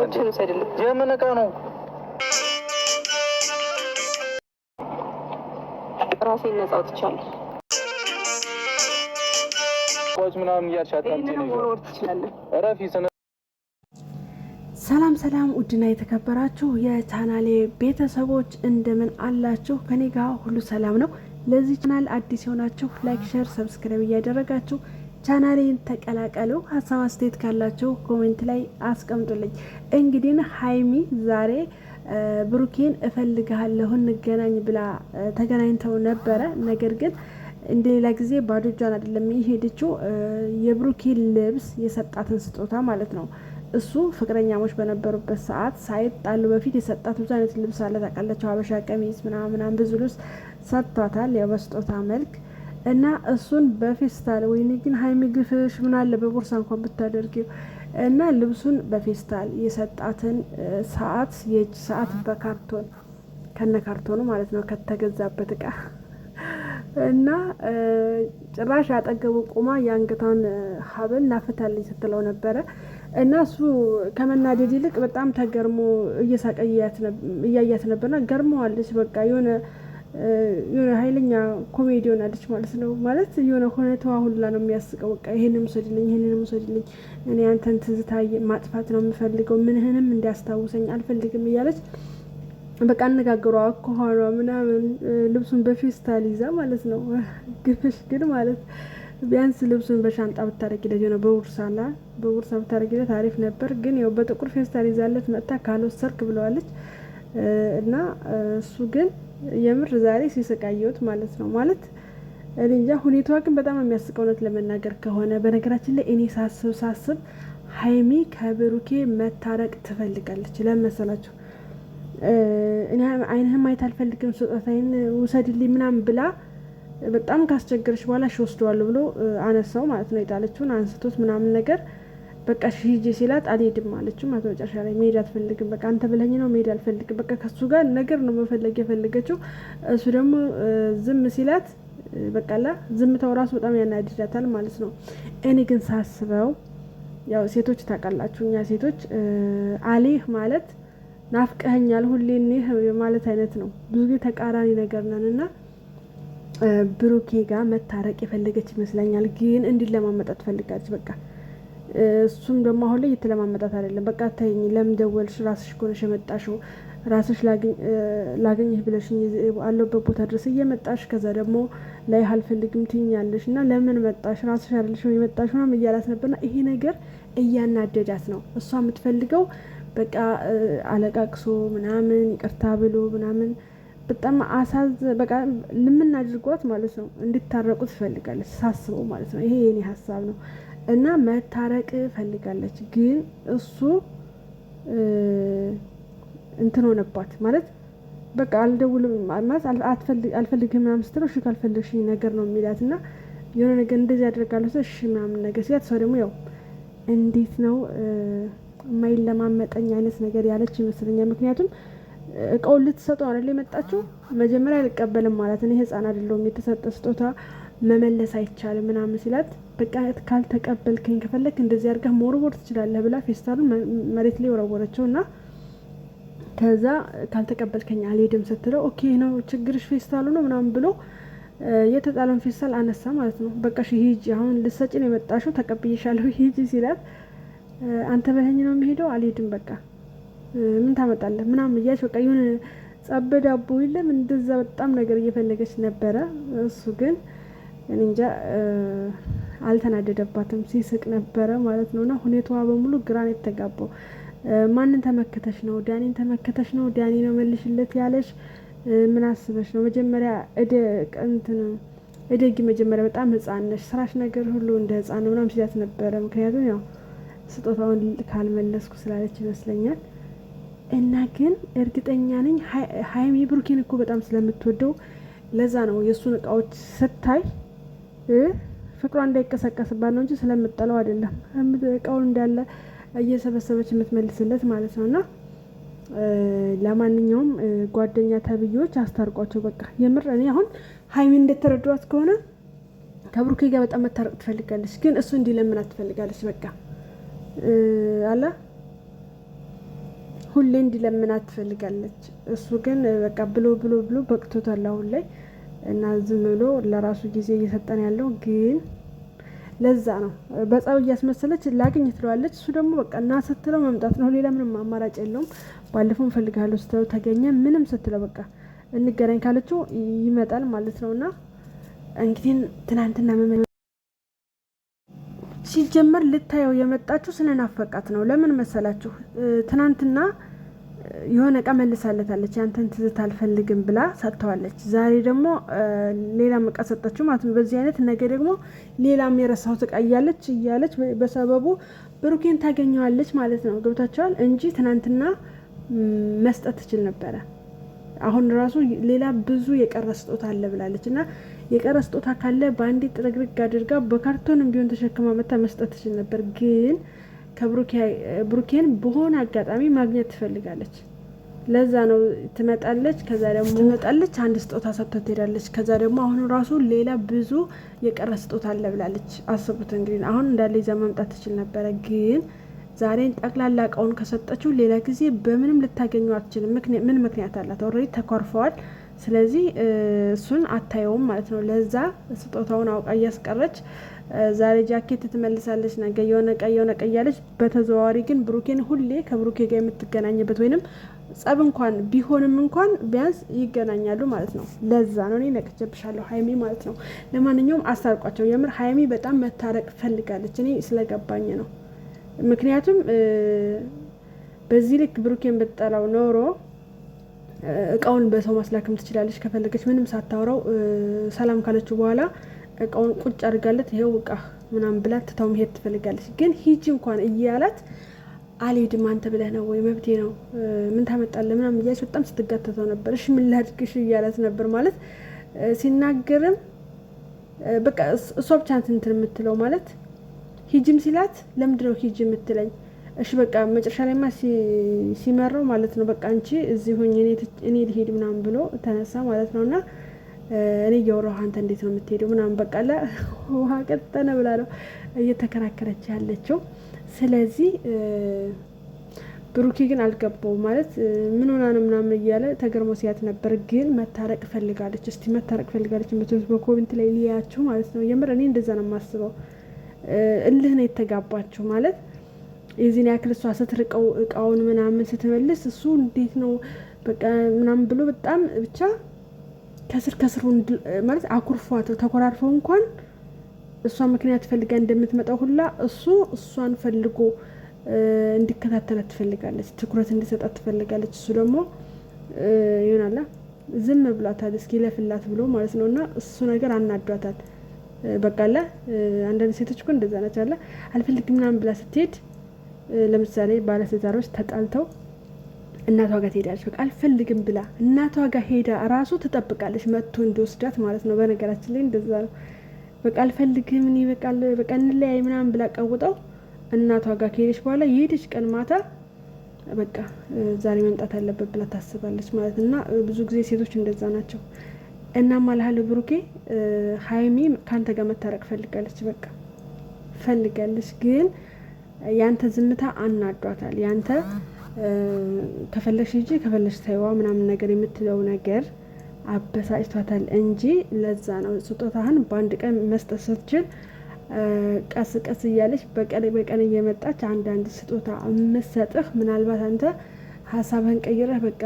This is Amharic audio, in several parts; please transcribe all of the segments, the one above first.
እቃዎችን ውሰድልኝ። የምን እቃ ነው? ራሴን ነፃ አውጥቻለሁ። ቆጭ ምናምን እያልሻታል ረፊ ሰላም ሰላም፣ ውድና የተከበራችሁ የቻናሌ ቤተሰቦች እንደምን አላችሁ? ከኔ ጋር ሁሉ ሰላም ነው። ለዚህ ቻናል አዲስ የሆናችሁ ላይክ፣ ሼር፣ ሰብስክራይብ እያደረጋችሁ ቻናሌን ተቀላቀሉ። ሀሳብ አስተያየት ካላችሁ ኮሜንት ላይ አስቀምጡልኝ። እንግዲህ ሀይሚ ዛሬ ብሩኬን እፈልግሃለሁ እንገናኝ ብላ ተገናኝተው ነበረ። ነገር ግን እንደሌላ ጊዜ ባዶ እጇን አይደለም የሄደችው። የብሩኬን ልብስ የሰጣትን ስጦታ ማለት ነው። እሱ ፍቅረኛሞች በነበሩበት ሰዓት ሳይጣሉ በፊት የሰጣት ብዙ አይነት ልብስ አለ ታውቃላችሁ። ሀበሻ ቀሚስ ምናምን ብዙ ልብስ ሰጥቷታል፣ ያው በስጦታ መልክ እና እሱን በፌስታል ወይኔ ግን ሀይሚ ግፍሽ ምን አለ በቦርሳ እንኳን ብታደርጊው እና ልብሱን በፌስታል የሰጣትን ሰዓት የእጅ ሰዓት በካርቶን ከነ ካርቶኑ ማለት ነው ከተገዛበት እቃ እና ጭራሽ አጠገቡ ቁማ የአንገቷን ሀብል ናፍታልኝ ስትለው ነበረ። እና እሱ ከመናደድ ይልቅ በጣም ተገርሞ እየሳቀ እያያት ነበርና ገርመዋለች። በቃ የሆነ ኃይለኛ ኮሜዲ ሆናለች ማለት ነው። ማለት የሆነ ሁኔታዋ ሁላ ነው የሚያስቀው። በቃ ይሄንን ውሰድልኝ፣ ይሄንን ውሰድልኝ፣ እኔ አንተን ትዝታ ማጥፋት ነው የምፈልገው፣ ምንህንም እንዲያስታውሰኝ አልፈልግም እያለች በቃ አነጋገሯ ከሆኗ ምናምን ልብሱን በፌስታል ይዛ ማለት ነው። ግፍሽ ግን ማለት ቢያንስ ልብሱን በሻንጣ ብታረጊለት የሆነ በቦርሳ ብታረጊለት አሪፍ ነበር። ግን ያው በጥቁር ፌስታል ይዛለት መጥታ ካልወሰርክ ብለዋለች። እና እሱ ግን የምር ዛሬ ሲሰቃየውት ማለት ነው። ማለት እኔ እንጃ ሁኔታዋ ግን በጣም የሚያስቀው እውነት ለመናገር ከሆነ። በነገራችን ላይ እኔ ሳስብ ሀይሚ ከብሩኬ መታረቅ ትፈልጋለች። ለመሰላችሁ እኔ አይንህም ማየት አልፈልግም ስጦታዬን ውሰድልኝ ምናምን ብላ በጣም ካስቸገረች በኋላ እሺ ወስደዋለሁ ብሎ አነሳው ማለት ነው። የጣለችውን አንስቶት ምናምን ነገር በቃ ሂጂ ሲላት አልሄድም አለችው ማለት ነው። መጨረሻ ላይ መሄድ አትፈልግም። በቃ አንተ ብለኝ ነው መሄድ አልፈልግም። በቃ ከሱ ጋር ነገር ነው መፈለግ የፈለገችው። እሱ ደግሞ ዝም ሲላት በቃላ ዝምታው ራሱ በጣም ያናድዳታል ማለት ነው። እኔ ግን ሳስበው ያው ሴቶች ታውቃላችሁ፣ እኛ ሴቶች አሊህ ማለት ናፍቀኸኛል ሁሌ እኔህ ማለት አይነት ነው። ብዙ ጊዜ ተቃራኒ ነገር ነን እና ብሩኬ ጋር መታረቅ የፈለገች ይመስለኛል። ግን እንዲለማመጣት ፈልጋለች በቃ። እሱም ደግሞ አሁን ላይ እየተለማመጣት አይደለም። በቃ ተይኝ፣ ለምን ደወልሽ? ራስሽ ኮነሽ የመጣሽው ራስሽ ላገኝህ ብለሽኝ አለበት ቦታ ድረስ እየመጣሽ ከዛ ደግሞ ላይ አልፈልግም ትይኛለሽ እና ለምን መጣሽ? ራስሽ አይደለሽ የመጣሽ ምናምን እያላት ነበርና ይሄ ነገር እያናደዳት ነው። እሷ የምትፈልገው በቃ አለቃቅሶ ምናምን ይቅርታ ብሎ ምናምን በጣም በቃ ልምን አድርጓት ማለት ነው እንድታረቁ ትፈልጋለች ሳስበው ማለት ነው። ይሄ የኔ ሀሳብ ነው። እና መታረቅ ፈልጋለች። ግን እሱ እንትን ሆነባት ማለት በቃ አልደውልም ማለት አልፈልግም ምናምን ስትለው እሺ ካልፈለግሽኝ ነገር ነው የሚላት እና የሆነ ነገር እንደዚህ ያደርጋለሁ እሺ ምናምን ነገር ሲላት ሰው ደግሞ ያው እንዴት ነው የማይለማመጠኝ አይነት ነገር ያለች ይመስለኛል። ምክንያቱም እቃውን ልትሰጠው አይደል የመጣችው። መጀመሪያ አልቀበልም ማለት ነው፣ ህፃን አይደለሁም፣ የተሰጠ ስጦታ መመለስ አይቻልም ምናምን ሲላት በቃ ካልተቀበልከኝ ከፈለክ እንደዚህ አድርገህ መወርወር ትችላለህ ብላ ፌስታሉን መሬት ላይ ወረወረችው እና ከዛ ካልተቀበልከኝ አልሄድም ስትለው ኦኬ ነው ችግርሽ ፌስታሉ ነው ምናምን ብሎ የተጣለውን ፌስታል አነሳ ማለት ነው። በቃ እሺ ሂጂ፣ አሁን ልትሰጪ ነው የመጣሽው፣ ተቀብዬሻለሁ ሂጂ ሲላት አንተ በለኝ ነው የሚሄደው፣ አልሄድም በቃ ምን ታመጣለህ ምናምን እያለች በቃ የሆነ ጸበ ዳቦ የለም እንደዛ በጣም ነገር እየፈለገች ነበረ። እሱ ግን እኔ እንጃ አልተናደደባትም፣ ሲስቅ ነበረ ማለት ነውና ሁኔታዋ በሙሉ ግራን የተጋባው። ማንን ተመከተሽ ነው? ዳኒን ተመከተሽ ነው? ዳኒ ነው መልሽለት ያለሽ? ምን አስበሽ ነው? መጀመሪያ እደጊ መጀመሪያ በጣም ህፃን ነሽ፣ ስራሽ ነገር ሁሉ እንደ ህፃን ነው ምናምን ሲላት ነበረ። ምክንያቱም ያው ስጦታውን ካልመለስኩ ስላለች ይመስለኛል። እና ግን እርግጠኛ ነኝ ሀይሚ ብሩኬን እኮ በጣም ስለምትወደው ለዛ ነው የእሱን እቃዎች ስታይ ፍቅሯ እንዳይቀሰቀስባት ነው እንጂ ስለምጠለው አይደለም። እቃውን እንዳለ እየሰበሰበች የምትመልስለት ማለት ነው። እና ለማንኛውም ጓደኛ ተብዬዎች አስታርቋቸው በቃ። የምር እኔ አሁን ሀይሚ እንደተረዷት ከሆነ ከብሩኬ ጋር በጣም መታረቅ ትፈልጋለች፣ ግን እሱ እንዲለምናት ትፈልጋለች። በቃ አላ ሁሌ እንዲለምናት ትፈልጋለች። እሱ ግን በቃ ብሎ በቅቶታል አሁን ላይ እና ዝም ብሎ ለራሱ ጊዜ እየሰጠን ያለው ግን ለዛ ነው በጻው እያስመሰለች ላግኝ ትለዋለች። እሱ ደግሞ በቃ እና ስትለው መምጣት ነው። ሌላ ምንም አማራጭ የለውም። ባለፈው ፈልጋለሁ ስትለው ተገኘ። ምንም ስትለው በቃ እንገናኝ ካለችው ይመጣል ማለት ነውና እንግዲህ ትናንትና ሲጀመር ልታየው የመጣችው ስለናፈቃት ነው። ለምን መሰላችሁ? ትናንትና የሆነ እቃ መልሳለታለች። ያንተን ትዝታ አልፈልግም ብላ ሰጥተዋለች። ዛሬ ደግሞ ሌላም እቃ ሰጠችው ማለት ነው። በዚህ አይነት ነገ ደግሞ ሌላም የረሳሁት እቃ እያለች በሰበቡ ብሩኬን ታገኘዋለች ማለት ነው። ገብታችኋል? እንጂ ትናንትና መስጠት ትችል ነበረ። አሁን ራሱ ሌላ ብዙ የቀረ ስጦታ አለ ብላለች እና የቀረ ስጦታ ካለ በአንዴ ጥርግርግ አድርጋ በካርቶንም ቢሆን ተሸክማ መታ መስጠት ትችል ነበር። ግን ብሩኬን በሆነ አጋጣሚ ማግኘት ትፈልጋለች። ለዛ ነው ትመጣለች። ከዛ ደግሞ ትመጣለች፣ አንድ ስጦታ ሰጥታ ትሄዳለች። ከዛ ደግሞ አሁን ራሱ ሌላ ብዙ የቀረ ስጦታ አለ ብላለች። አስቡት እንግዲህ አሁን እንዳለ ይዛ መምጣት ትችል ነበረ። ግን ዛሬን ጠቅላላ እቃውን ከሰጠችው ሌላ ጊዜ በምንም ልታገኘው አትችልም። ምን ምክንያት አላት? ኦልሬዲ ተኮርፈዋል። ስለዚህ እሱን አታየውም ማለት ነው። ለዛ ስጦታውን አውቃ እያስቀረች ዛሬ ጃኬት ትመልሳለች፣ ነገ የሆነ ቀይ እያለች በተዘዋዋሪ ግን ብሩኬን ሁሌ ከብሩኬ ጋር የምትገናኝበት ወይንም ጸብ እንኳን ቢሆንም እንኳን ቢያንስ ይገናኛሉ ማለት ነው። ለዛ ነው እኔ ነቅቼብሻለሁ ሀይሚ ማለት ነው። ለማንኛውም አስታርቋቸው። የምር ሀይሚ በጣም መታረቅ ፈልጋለች። እኔ ስለገባኝ ነው። ምክንያቱም በዚህ ልክ ብሩኬን ብትጠላው ኖሮ እቃውን በሰው ማስላክም ትችላለች ከፈለገች። ምንም ሳታወራው ሰላም ካለችው በኋላ እቃውን ቁጭ አድርጋለት ይሄው እቃ ምናምን ብላ ትታው መሄድ ትፈልጋለች። ግን ሂጂ እንኳን እያላት አልሄድም አንተ ብለህ ነው ወይ መብቴ ነው ምን ታመጣለህ ምናምን እያለች በጣም ስትጋተተው ነበር። እሺ ምን ላድርግሽ እያላት ነበር ማለት ሲናገርም በቃ እሷ ብቻ እንትን የምትለው ማለት ሂጂም ሲላት ለምንድነው ሂጂ የምትለኝ? እሺ በቃ መጨረሻ ላይማ ሲመራው ማለት ነው በቃ አንቺ እዚህ ሆኜ እኔ ልሄድ ምናምን ብሎ ተነሳ ማለት ነውና እኔ እያወራሁ አንተ እንዴት ነው የምትሄደው ምናምን በቃ ውሃ ቀጠነ ብላ ነው እየተከራከረች ያለችው። ስለዚህ ብሩኬ ግን አልገባው ማለት ምን ሆና ነው ምናምን እያለ ተገርሞ ሲያት ነበር። ግን መታረቅ ፈልጋለች። እስቲ መታረቅ ፈልጋለች የምትሉት በኮሜንት ላይ ልያችሁ ማለት ነው። የምር እኔ እንደዛ ነው የማስበው። እልህ ነው የተጋባችሁ ማለት የዚህን ያክል እሷ ስትርቀው እቃውን ምናምን ስትመልስ እሱ እንዴት ነው በቃ ምናምን ብሎ በጣም ብቻ ከስር ማለት አኩርፏት ተኮራርፈው እንኳን እሷ ምክንያት ፈልጋ እንደምትመጣው ሁላ እሷን ፈልጎ እንዲከታተላት ትፈልጋለች፣ ትኩረት እንዲሰጣት ትፈልጋለች። እሱ ደግሞ ይሆናላ ዝም ብሏታል፣ እስኪ ለፍላት ብሎ ማለት ነው። እና እሱ ነገር አናዷታል። በቃላ አንዳንድ ሴቶች እኮ እንደዛ ናቸው አለ አልፈልግም ምናምን ብላ ስትሄድ ለምሳሌ ባለትዳሮች ተጣልተው እናቷ ጋር ትሄዳለች። በቃ አልፈልግም ብላ እናቷ ጋር ሄዳ ራሱ ትጠብቃለች መጥቶ እንዲወስዳት ማለት ነው። በነገራችን ላይ እንደዛ ነው። በቃ አልፈልግም እኔ በቃ እንለያይ ምናምን ብላ ቀውጠው እናቷ ጋር ከሄደች በኋላ የሄደች ቀን ማታ በቃ ዛሬ መምጣት አለበት ብላ ታስባለች ማለት እና ብዙ ጊዜ ሴቶች እንደዛ ናቸው። እና ማለሀለ ብሩኬ ሀይሚ ካንተ ጋር መታረቅ ፈልጋለች፣ በቃ ፈልጋለች። ግን ያንተ ዝምታ አናዷታል። ያንተ ከፈለሽ ሂጂ ከፈለሽ ታይዋ ምናምን ነገር የምትለው ነገር አበሳጭቷታል እንጂ ለዛ ነው ስጦታህን በአንድ ቀን መስጠት ስትችል ቀስ ቀስ እያለች በቀን እየመጣች አንዳንድ ስጦታ የምትሰጥህ ምናልባት አንተ ሀሳብህን ቀይረህ በቃ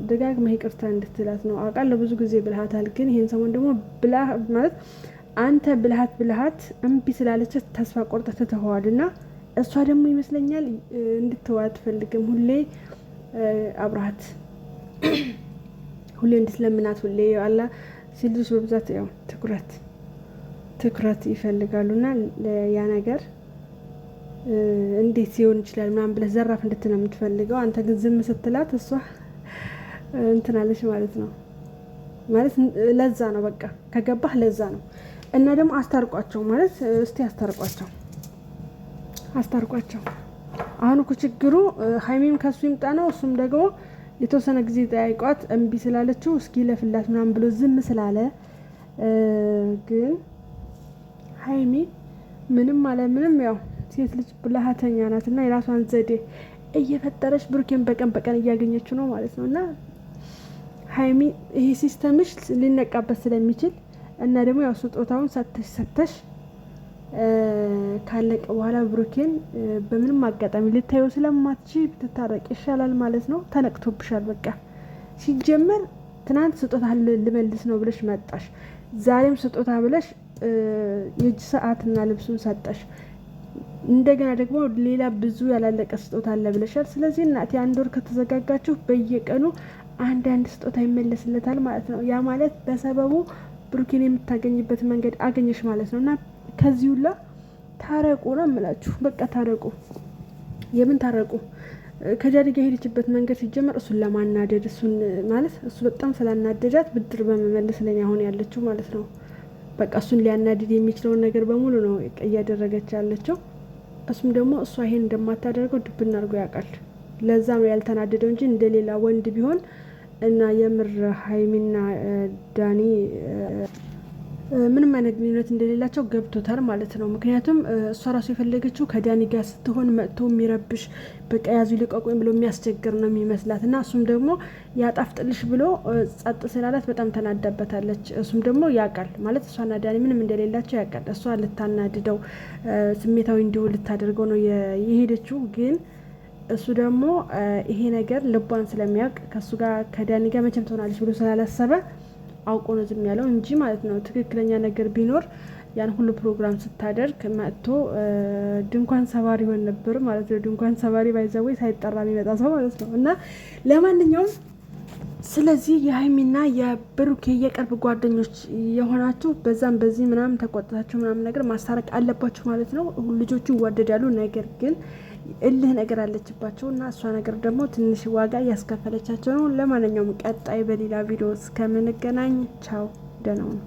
ደጋግመህ ይቅርታ እንድትላት ነው። አውቃለሁ ብዙ ጊዜ ብልሃታል። ግን ይሄን ሰሞን ደግሞ ማለት አንተ ብልሃት እምቢ ስላለች ተስፋ ቆርጠህ ትተኸዋልና እሷ ደግሞ ይመስለኛል እንድትተው አትፈልግም። ሁሌ አብረሃት ሁሌ እንድትለምናት ሁሌ አላ ሲልሽ በብዛት ያው ትኩረት ይፈልጋሉና ያ ነገር እንዴት ሲሆን ይችላል ምናምን ብለህ ዘራፍ እንድትነ የምትፈልገው አንተ ግን ዝም ስትላት እሷ እንትናለች ማለት ነው። ማለት ለዛ ነው በቃ ከገባህ ለዛ ነው። እና ደግሞ አስታርቋቸው ማለት እስቲ አስታርቋቸው። አሁን እኮ ችግሩ ሀይሚም ከሱ ይምጣ ነው። እሱም ደግሞ የተወሰነ ጊዜ ጠያይቋት እምቢ ስላለችው እስኪ ለፍላት ምናምን ብሎ ዝም ስላለ ግን ሀይሚ ምንም አለ ምንም ያው ሴት ልጅ ብልሃተኛ ናትና የራሷን ዘዴ እየፈጠረች ብሩኬን በቀን በቀን እያገኘችው ነው ማለት ነው። እና ሀይሚ ይሄ ሲስተምሽ ሊነቃበት ስለሚችል እና ደግሞ ያው ስጦታውን ሰተሽ ካለቀ በኋላ ብሩኬን በምንም አጋጣሚ ልታየው ስለማትች ብትታረቅ ይሻላል ማለት ነው። ተነቅቶብሻል በቃ ሲጀመር ትናንት ስጦታ ልመልስ ነው ብለሽ መጣሽ። ዛሬም ስጦታ ብለሽ የእጅ ሰዓትና ልብሱን ሰጠሽ። እንደገና ደግሞ ሌላ ብዙ ያላለቀ ስጦታ አለ ብለሻል። ስለዚህ እናቴ 1 ወር ከተዘጋጋችሁ በየቀኑ አንዳንድ ስጦታ ይመለስለታል ማለት ነው። ያ ማለት በሰበቡ ብሩኬን የምታገኝበት መንገድ አገኘሽ ማለት ነው። እና ከዚህ ሁላ ታረቁ ነው የምላችሁ። በቃ ታረቁ። የምን ታረቁ? ከጃኒ ጋር የሄደችበት መንገድ ሲጀመር እሱን ለማናደድ እሱን ማለት እሱ በጣም ስላናደዳት ብድር በመመለስ ላይ አሁን ያለችው ማለት ነው። በቃ እሱን ሊያናድድ የሚችለውን ነገር በሙሉ ነው እያደረገች ያለችው። እሱም ደግሞ እሷ ይሄን እንደማታደርገው ድብና አድርጎ ያውቃል። ለዛም ነው ያልተናደደው እንጂ እንደሌላ ወንድ ቢሆን እና የምር ሀይሚና ዳኒ ምንም አይነት ግንኙነት እንደሌላቸው ገብቶታል ማለት ነው። ምክንያቱም እሷ ራሱ የፈለገችው ከዳኒ ጋር ስትሆን መጥቶ የሚረብሽ በቃ ያዙ ሊቀቁኝ ብሎ የሚያስቸግር ነው የሚመስላት እና እሱም ደግሞ ያጣፍጥልሽ ብሎ ጸጥ ስላላት በጣም ተናዳበታለች። እሱም ደግሞ ያውቃል ማለት እሷና ዳኒ ምንም እንደሌላቸው ያውቃል። እሷ ልታናድደው ስሜታዊ እንዲሆን ልታደርገው ነው የሄደችው። ግን እሱ ደግሞ ይሄ ነገር ልቧን ስለሚያውቅ ከእሱ ጋር ከዳኒ ጋር መቼም ትሆናለች ብሎ ስላላሰበ አውቆ ነው ዝም ያለው እንጂ ማለት ነው። ትክክለኛ ነገር ቢኖር ያን ሁሉ ፕሮግራም ስታደርግ መጥቶ ድንኳን ሰባሪ ይሆን ነበር ማለት ነው። ድንኳን ሰባሪ ባይዘው ሳይጠራ የሚመጣ ሰው ማለት ነው። እና ለማንኛውም ስለዚህ የሀይሚና የብሩኬ የቅርብ ጓደኞች የሆናችሁ በዛም በዚህ ምናምን ተቆጥታችሁ ምናምን ነገር ማስታረቅ አለባችሁ ማለት ነው። ልጆቹ ይዋደዳሉ፣ ነገር ግን እልህ ነገር አለችባቸው እና እሷ ነገር ደግሞ ትንሽ ዋጋ እያስከፈለቻቸው ነው። ለማንኛውም ቀጣይ በሌላ ቪዲዮ እስከምንገናኝ ቻው፣ ደህና ነው።